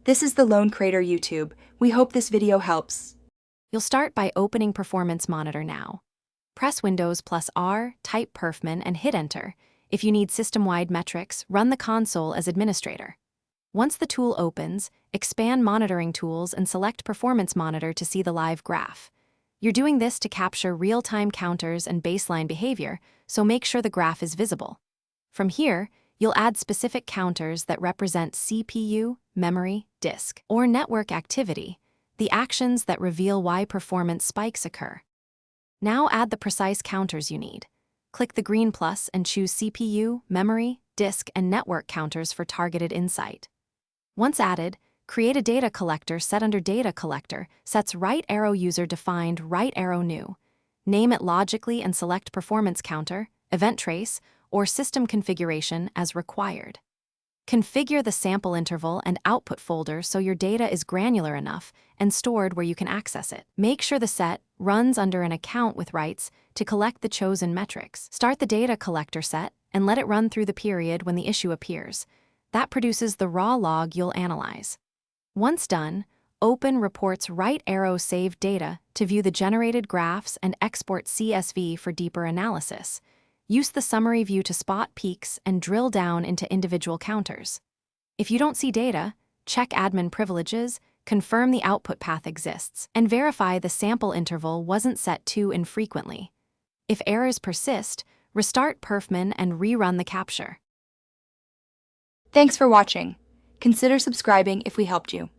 This is the Lone Crater YouTube. We hope this video helps. You'll start by opening Performance Monitor now. Press Windows plus R, type perfmin, and hit Enter. If you need system-wide metrics, run the console as administrator. Once the tool opens, expand Monitoring Tools and select Performance Monitor to see the live graph. You're doing this to capture real-time counters and baseline behavior, so make sure the graph is visible. From here, you'll add specific counters that represent CPU, memory, disk, or network activity, the actions that reveal why performance spikes occur. Now add the precise counters you need. Click the green plus and choose CPU, memory, disk, and network counters for targeted insight. Once added, create a data collector set under Data Collector, sets right arrow user-defined right arrow new. Name it logically and select Performance Counter, Event Trace, or System Configuration as required. Configure the sample interval and output folder so your data is granular enough and stored where you can access it. Make sure the set runs under an account with rights to collect the chosen metrics. Start the data collector set and let it run through the period when the issue appears. That produces the raw log you'll analyze. Once done, open Reports right arrow saved data to view the generated graphs and export CSV for deeper analysis. Use the summary view to spot peaks and drill down into individual counters. If you don't see data, check admin privileges, confirm the output path exists, and verify the sample interval wasn't set too infrequently. If errors persist, restart perfmin and rerun the capture. Thanks for watching. Consider subscribing if we helped you.